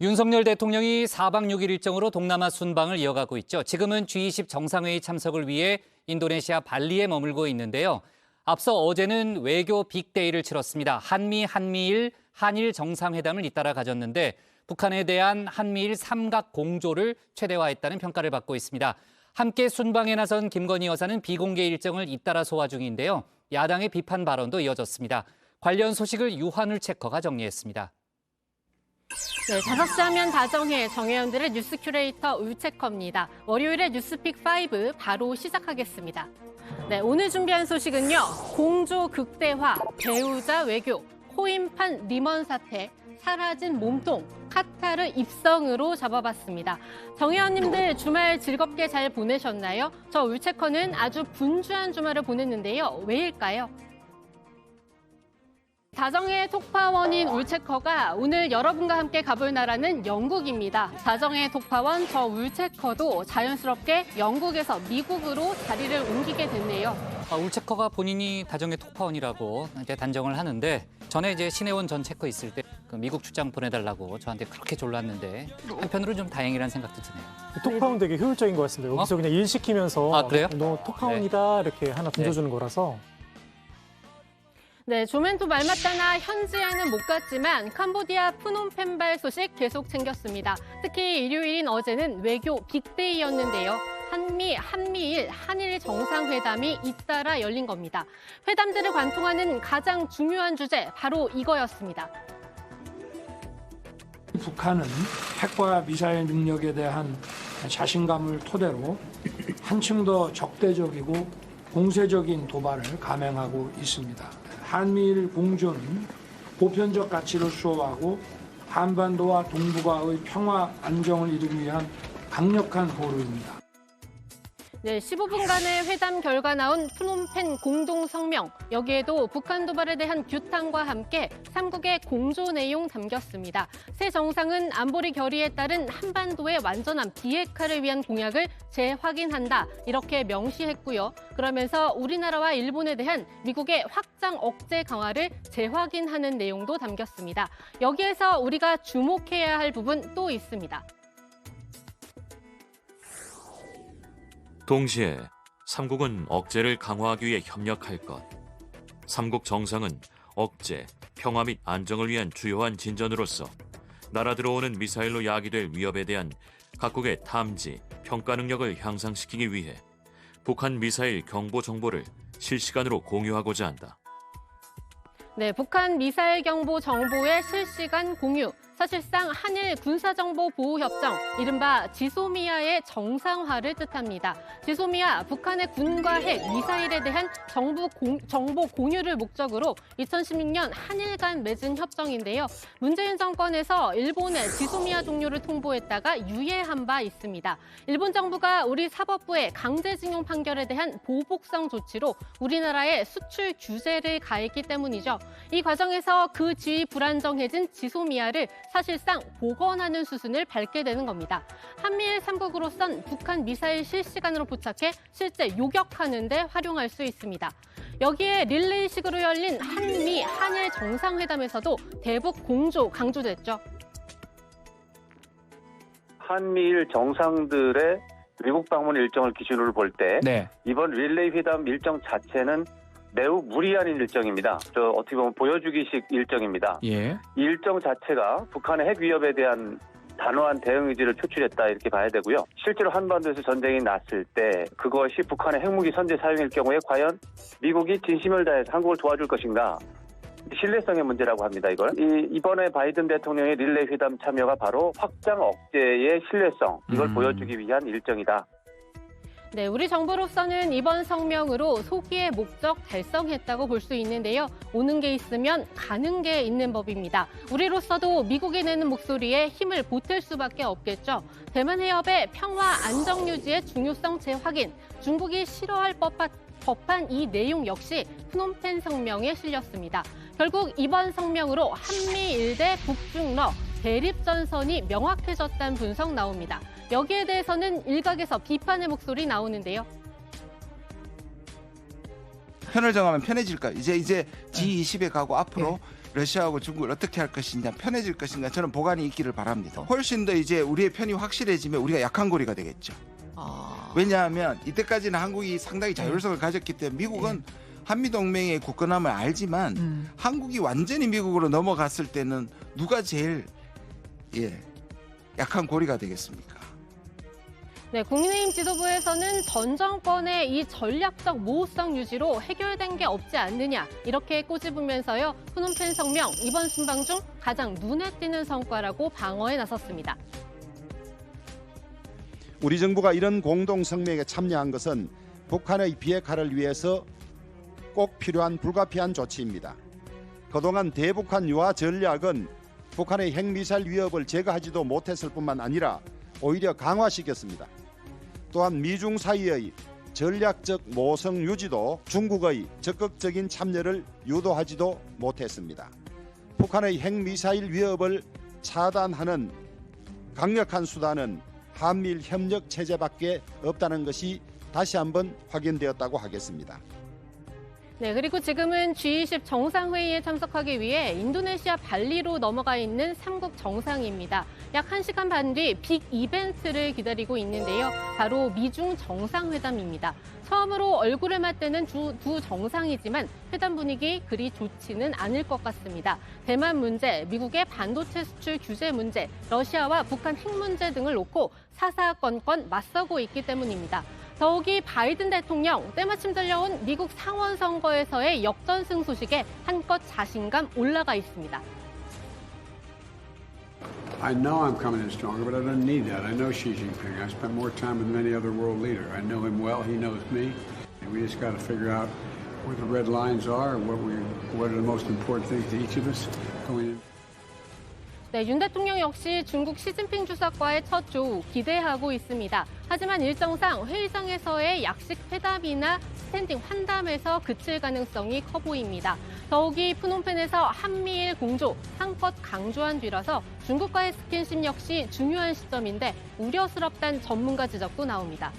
윤석열 대통령이 4박 6일 일정으로 동남아 순방을 이어가고 있죠. 지금은 G20 정상회의 참석을 위해 인도네시아 발리에 머물고 있는데요. 앞서 어제는 외교 빅데이를 치렀습니다. 한미일 정상회담을 잇따라 가졌는데 북한에 대한 한미일 삼각 공조를 최대화했다는 평가를 받고 있습니다. 함께 순방에 나선 김건희 여사는 비공개 일정을 잇따라 소화 중인데요. 야당의 비판 발언도 이어졌습니다. 관련 소식을 유한울 체커가 정리했습니다. 네, 5시 하면 다정해 정혜연들의 뉴스 큐레이터 울체커입니다. 월요일의 뉴스픽5 바로 시작하겠습니다. 네, 오늘 준비한 소식은요. 공조 극대화, 배우자 외교, 코인판 리먼 사태, 사라진 몸통, 카타르 입성으로 잡아봤습니다. 정혜연님들 주말 즐겁게 잘 보내셨나요? 저 울체커는 아주 분주한 주말을 보냈는데요. 왜일까요? 다정의 톡파원인 울체커가 오늘 여러분과 함께 가볼 나라는 영국입니다. 다정의 톡파원 저 울체커도 자연스럽게 영국에서 미국으로 자리를 옮기게 됐네요. 울체커가 본인이 다정의 톡파원이라고 이제 단정을 하는데 전에 이제 신혜원 전 체커 있을 때 그 미국 출장 보내달라고 저한테 그렇게 졸랐는데 한편으로 좀 다행이라는 생각도 드네요. 톡파원 되게 효율적인 것 같습니다. 여기서 그냥 일 시키면서 그래요? 너 톡파원이다 이렇게 하나 던져주는 거라서. 네, 조멘토 말맞다나 현지에는 못 갔지만 캄보디아 프놈펜발 소식 계속 챙겼습니다. 특히 일요일인 어제는 외교 빅데이였는데요. 한미일, 한일 정상회담이 잇따라 열린 겁니다. 회담들을 관통하는 가장 중요한 주제 바로 이거였습니다. 북한은 핵과 미사일 능력에 대한 자신감을 토대로 한층 더 적대적이고 공세적인 도발을 감행하고 있습니다. 한미일 공조는 보편적 가치를 수호하고 한반도와 동북아의 평화 안정을 이루기 위한 강력한 보루입니다. 네, 15분간의 회담 결과 나온 프놈펜 공동성명. 여기에도 북한 도발에 대한 규탄과 함께 3국의 공조 내용 담겼습니다. 새 정상은 안보리 결의에 따른 한반도의 완전한 비핵화를 위한 공약을 재확인한다. 이렇게 명시했고요. 그러면서 우리나라와 일본에 대한 미국의 확장 억제 강화를 재확인하는 내용도 담겼습니다. 여기에서 우리가 주목해야 할 부분 또 있습니다. 동시에 3국은 억제를 강화하기 위해 협력할 것. 3국 정상은 억제, 평화 및 안정을 위한 주요한 진전으로서 날아 들어오는 미사일로 야기될 위협에 대한 각국의 탐지, 평가 능력을 향상시키기 위해 북한 미사일 경보 정보를 실시간으로 공유하고자 한다. 네, 북한 미사일 경보 정보의 실시간 공유. 사실상 한일 군사정보보호협정, 이른바 지소미아의 정상화를 뜻합니다. 지소미아, 북한의 군과 핵, 미사일에 대한 정보 공유를 목적으로 2016년 한일 간 맺은 협정인데요. 문재인 정권에서 일본의 지소미아 종료를 통보했다가 유예한 바 있습니다. 일본 정부가 우리 사법부의 강제징용 판결에 대한 보복성 조치로 우리나라에 수출 규제를 가했기 때문이죠. 이 과정에서 그 지위 불안정해진 지소미아를 사실상 복원하는 수순을 밟게 되는 겁니다. 한미일 3국으로선 북한 미사일 실시간으로 포착해 실제 요격하는 데 활용할 수 있습니다. 여기에 릴레이식으로 열린 한일 정상회담에서도 대북 공조 강조됐죠. 한미일 정상들의 미국 방문 일정을 기준으로 볼 때 이번 릴레이 회담 일정 자체는 매우 무리한 일정입니다. 어떻게 보면 보여주기식 일정입니다. 이 일정 자체가 북한의 핵 위협에 대한 단호한 대응 의지를 표출했다 이렇게 봐야 되고요. 실제로 한반도에서 전쟁이 났을 때 그것이 북한의 핵무기 선제 사용일 경우에 과연 미국이 진심을 다해서 한국을 도와줄 것인가? 신뢰성의 문제라고 합니다. 이번에 바이든 대통령의 릴레이 회담 참여가 바로 확장 억제의 신뢰성, 이걸 보여주기 위한 일정이다. 네, 우리 정부로서는 이번 성명으로 소기의 목적 달성했다고 볼 수 있는데요. 오는 게 있으면 가는 게 있는 법입니다. 우리로서도 미국이 내는 목소리에 힘을 보탤 수밖에 없겠죠. 대만 해협의 평화 안정 유지의 중요성 재확인, 중국이 싫어할 법한 이 내용 역시 프놈펜 성명에 실렸습니다. 결국 이번 성명으로 한미일 대 북중러 대립전선이 명확해졌다는 분석 나옵니다. 여기에 대해서는 일각에서 비판의 목소리 나오는데요. 편을 정하면 편해질까? 이제 G20에 가고 앞으로 러시아하고 중국을 어떻게 할 것이냐, 편해질 것인가, 저는 보관이 있기를 바랍니다. 훨씬 더 이제 우리의 편이 확실해지면 우리가 약한 고리가 되겠죠. 왜냐하면 이때까지는 한국이 상당히 자율성을 가졌기 때문에 미국은 한미동맹의 굳건함을 알지만 한국이 완전히 미국으로 넘어갔을 때는 누가 제일 약한 고리가 되겠습니까? 네, 국민의힘 지도부에서는 전 정권의 이 전략적 모호성 유지로 해결된 게 없지 않느냐 이렇게 꼬집으면서요. 푸놈펜 성명 이번 순방 중 가장 눈에 띄는 성과라고 방어에 나섰습니다. 우리 정부가 이런 공동 성명에 참여한 것은 북한의 비핵화를 위해서 꼭 필요한 불가피한 조치입니다. 그동안 대북한 유화 전략은 북한의 핵미사일 위협을 제거하지도 못했을 뿐만 아니라 오히려 강화시켰습니다. 또한 미중 사이의 전략적 모성 유지도 중국의 적극적인 참여를 유도하지도 못했습니다. 북한의 핵미사일 위협을 차단하는 강력한 수단은 한미일 협력 체제밖에 없다는 것이 다시 한번 확인되었다고 하겠습니다. 네, 그리고 지금은 G20 정상회의에 참석하기 위해 인도네시아 발리로 넘어가 있는 3국 정상입니다. 약 1시간 반 뒤 빅 이벤트를 기다리고 있는데요. 바로 미중 정상회담입니다. 처음으로 얼굴을 맞대는 두 정상이지만 회담 분위기 그리 좋지는 않을 것 같습니다. 대만 문제, 미국의 반도체 수출 규제 문제, 러시아와 북한 핵 문제 등을 놓고 사사건건 맞서고 있기 때문입니다. 더욱이 바이든 대통령 때마침 들려온 미국 상원 선거에서의 역전승 소식에 한껏 자신감 올라가 있습니다. I know I'm coming in stronger, but I don't need that. I know Xi Jinping. I spent more time with any other world leader. I know him well. He knows me. And we just got to figure out where the red lines are and what are the most important things to each of us going in. 네, 윤 대통령 역시 중국 시진핑 주석과의 첫 조우 기대하고 있습니다. 하지만 일정상 회의장에서의 약식 회담이나 스탠딩 환담에서 그칠 가능성이 커 보입니다. 더욱이 푸놈펜에서 한미일 공조 한껏 강조한 뒤라서 중국과의 스킨십 역시 중요한 시점인데 우려스럽다는 전문가 지적도 나옵니다.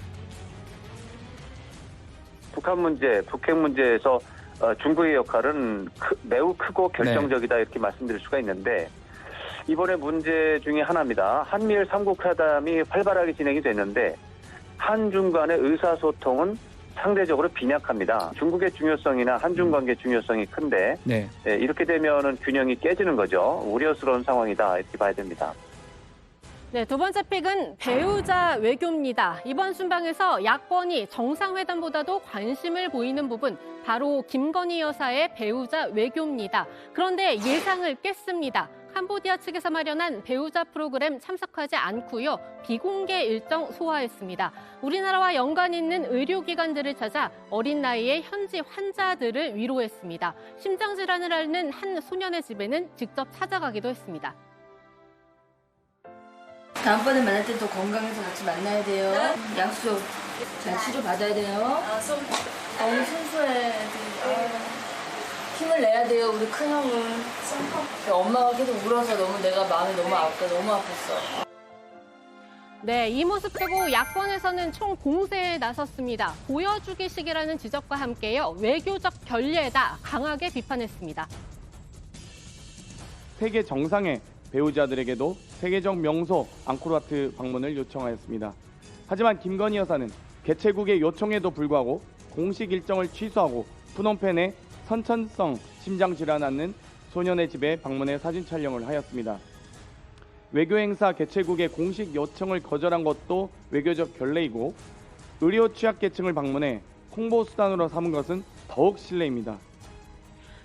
북한 문제, 북핵 문제에서 중국의 역할은 매우 크고 결정적이다 이렇게 말씀드릴 수가 있는데 이번에 문제 중에 하나입니다. 한미일 3국 회담이 활발하게 진행이 됐는데 한중 간의 의사소통은 상대적으로 빈약합니다. 중국의 중요성이나 한중 관계 중요성이 큰데 이렇게 되면은 균형이 깨지는 거죠. 우려스러운 상황이다 이렇게 봐야 됩니다. 네, 두 번째 픽은 배우자 외교입니다. 이번 순방에서 야권이 정상회담보다도 관심을 보이는 부분 바로 김건희 여사의 배우자 외교입니다. 그런데 예상을 깼습니다. 캄보디아 측에서 마련한 배우자 프로그램 참석하지 않고요. 비공개 일정 소화했습니다. 우리나라와 연관 있는 의료기관들을 찾아 어린 나이에 현지 환자들을 위로했습니다. 심장질환을 앓는 한 소년의 집에는 직접 찾아가기도 했습니다. 다음번에 만날 때 더 건강해서 같이 만나야 돼요. 약속 잘 치료받아야 돼요. 너무 순수해. 힘을 내야 돼요, 우리 큰형은. 엄마가 계속 울어서 내가 마음이 너무 아팠어. 네, 이 모습 두고 야권에서는 총 공세에 나섰습니다. 보여주기식이라는 지적과 함께요. 외교적 결례다 강하게 비판했습니다. 세계 정상의 배우자들에게도 세계적 명소 앙코르와트 방문을 요청하였습니다. 하지만 김건희 여사는 개최국의 요청에도 불구하고 공식 일정을 취소하고 푸놈펜에 선천성 심장질환 앓는 소년의 집에 방문해 사진 촬영을 하였습니다. 외교행사 개최국의 공식 요청을 거절한 것도 외교적 결례이고 의료 취약계층을 방문해 홍보수단으로 삼은 것은 더욱 실례입니다.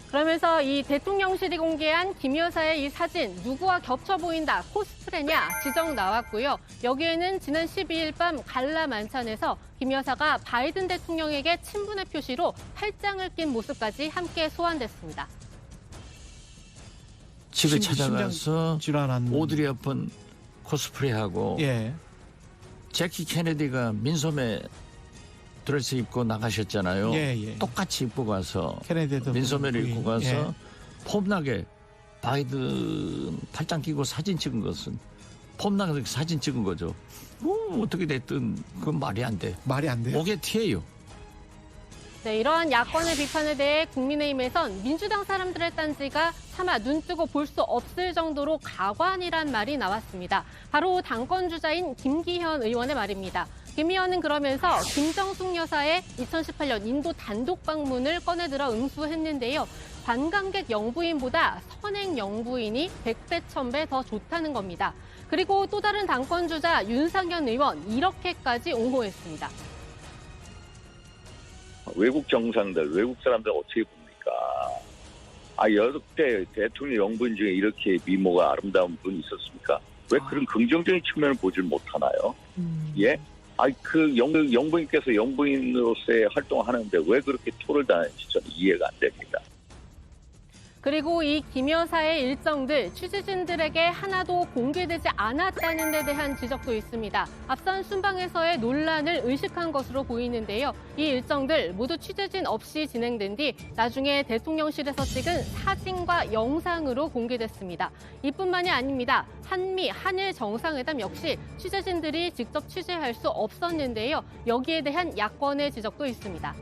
그러면서 이 대통령실이 공개한 김 여사의 이 사진 누구와 겹쳐 보인다 코스프레냐 지적 나왔고요. 여기에는 지난 12일 밤 갈라 만찬에서 김 여사가 바이든 대통령에게 친분의 표시로 팔짱을 낀 모습까지 함께 소환됐습니다. 집에 찾아가서 오드리 헵번 코스프레하고 제키 케네디가 민소매 드레스 입고 나가셨잖아요. 똑같이 입고 가서 민소매를 입고 가서 폼나게 바이든 팔짱 끼고 사진 찍은 것은 폼나게 사진 찍은 거죠. 어떻게 됐든 그건 말이 안 돼. 말이 안 돼요. 목에 튀어요. 네, 이러한 야권의 비판에 대해 국민의힘에선 민주당 사람들의 딴지가 차마 눈뜨고 볼 수 없을 정도로 가관이란 말이 나왔습니다. 바로 당권 주자인 김기현 의원의 말입니다. 김 의원은 그러면서 김정숙 여사의 2018년 인도 단독 방문을 꺼내들어 응수했는데요. 관광객 영부인보다 선행 영부인이 100배, 1000배 더 좋다는 겁니다. 그리고 또 다른 당권 주자 윤상현 의원 이렇게까지 옹호했습니다. 외국 정상들, 외국 사람들 어떻게 봅니까? 역대 대통령 영부인 중에 이렇게 미모가 아름다운 분이 있었습니까? 왜 그런 긍정적인 측면을 보질 못하나요? 예? 그 영부인께서 영부인으로서의 활동하는데 왜 그렇게 토를 다는지 저는 이해가 안 됩니다. 그리고 이 김 여사의 일정들 취재진들에게 하나도 공개되지 않았다는 데 대한 지적도 있습니다. 앞선 순방에서의 논란을 의식한 것으로 보이는데요. 이 일정들 모두 취재진 없이 진행된 뒤 나중에 대통령실에서 찍은 사진과 영상으로 공개됐습니다. 이뿐만이 아닙니다. 한미, 한일 정상회담 역시 취재진들이 직접 취재할 수 없었는데요. 여기에 대한 야권의 지적도 있습니다.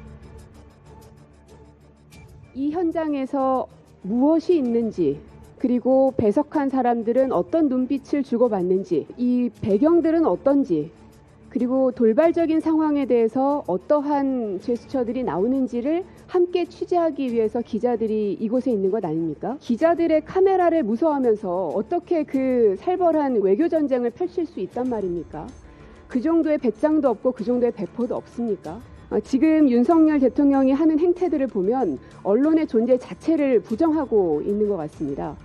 이 현장에서 무엇이 있는지, 그리고 배석한 사람들은 어떤 눈빛을 주고받는지, 이 배경들은 어떤지, 그리고 돌발적인 상황에 대해서 어떠한 제스처들이 나오는지를 함께 취재하기 위해서 기자들이 이곳에 있는 것 아닙니까? 기자들의 카메라를 무서워하면서 어떻게 그 살벌한 외교 전쟁을 펼칠 수 있단 말입니까? 그 정도의 배짱도 없고 그 정도의 배포도 없습니까? 지금 윤석열 대통령이 하는 행태들을 보면 언론의 존재 자체를 부정하고 있는 것 같습니다.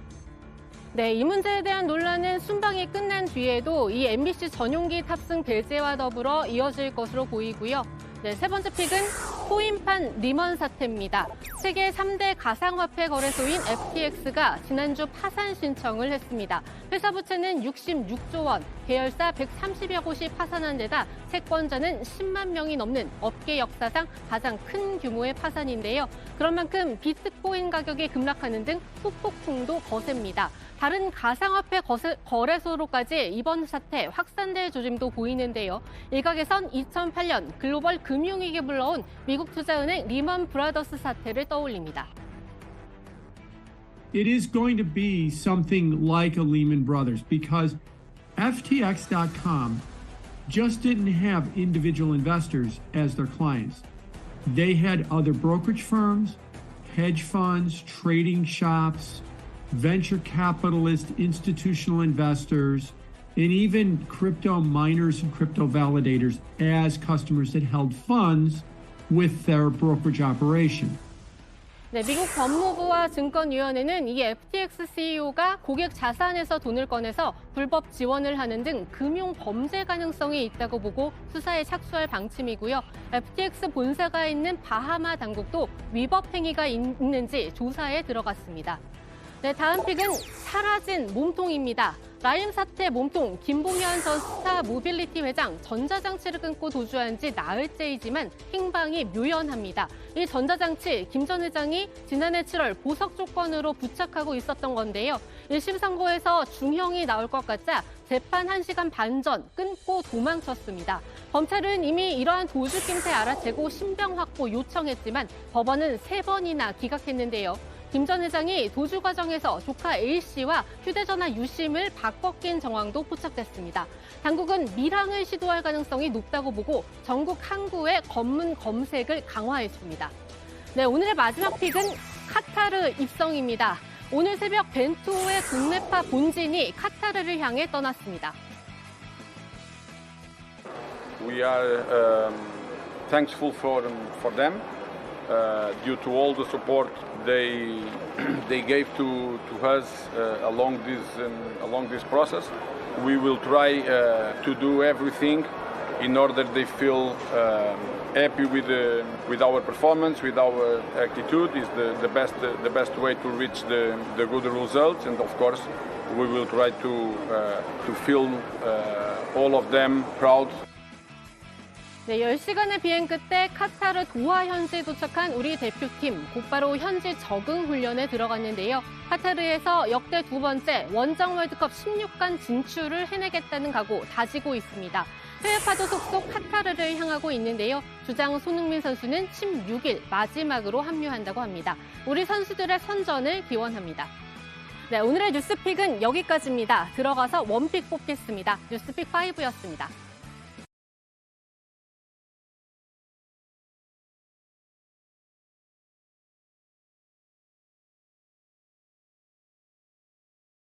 네, 이 문제에 대한 논란은 순방이 끝난 뒤에도 이 MBC 전용기 탑승 배제와 더불어 이어질 것으로 보이고요. 네, 세 번째 픽은 코인판 리먼 사태입니다. 세계 3대 가상화폐 거래소인 FTX가 지난주 파산 신청을 했습니다. 회사 부채는 66조 원, 계열사 130여 곳이 파산한 데다 채권자는 10만 명이 넘는 업계 역사상 가장 큰 규모의 파산인데요. 그런 만큼 비트코인 가격이 급락하는 등 후폭풍도 거셉니다. 다른 가상화폐 거래소로까지 이번 사태 확산될 조짐도 보이는데요. 일각에선 2008년 글로벌 금융위기 불러온 미국 투자은행 리먼 브라더스 사태를 떠올립니다. It is going to be something like a Lehman Brothers because FTX.com just didn't have individual investors as their clients. They had other brokerage firms, hedge funds, trading shops, venture capitalists, institutional investors, and even crypto miners and crypto validators as customers that held funds with their brokerage operation. 네, 미국 법무부와 증권위원회는 이 FTX CEO가 고객 자산에서 돈을 꺼내서 불법 지원을 하는 등 금융 범죄 가능성이 있다고 보고 수사에 착수할 방침이고요. FTX 본사가 있는 바하마 당국도 위법 행위가 있는지 조사에 들어갔습니다. 네, 다음 픽은 사라진 몸통입니다. 라임 사태 몸통 김봉현 전 스타 모빌리티 회장 전자장치를 끊고 도주한 지 나흘째이지만 행방이 묘연합니다. 이 전자장치 김 전 회장이 지난해 7월 보석 조건으로 부착하고 있었던 건데요. 1심 선고에서 중형이 나올 것 같자 재판 1시간 반 전 끊고 도망쳤습니다. 검찰은 이미 이러한 도주 낌새 알아채고 신병 확보 요청했지만 법원은 3번이나 기각했는데요. 김 전 회장이 도주 과정에서 조카 A씨와 휴대전화 유심을 바꿔 낀 정황도 포착됐습니다. 당국은 밀항을 시도할 가능성이 높다고 보고 전국 항구의 검문 검색을 강화했습니다. 네, 오늘의 마지막 픽은 카타르 입성입니다. 오늘 새벽 벤투호의 국내파 본진이 카타르를 향해 떠났습니다. We are thankful for them. Due to all the support they gave to us along this process, we will try to do everything in order they feel happy with our performance, with our attitude. Is the best way to reach the good results, and of course we will try to feel all of them proud. 네, 10시간의 비행 끝에 카타르 도하 현지에 도착한 우리 대표팀, 곧바로 현지 적응 훈련에 들어갔는데요. 카타르에서 역대 2번째 원정 월드컵 16강 진출을 해내겠다는 각오 다지고 있습니다. 해외파도 속속 카타르를 향하고 있는데요. 주장 손흥민 선수는 16일 마지막으로 합류한다고 합니다. 우리 선수들의 선전을 기원합니다. 네, 오늘의 뉴스픽은 여기까지입니다. 들어가서 원픽 뽑겠습니다. 뉴스픽 5였습니다.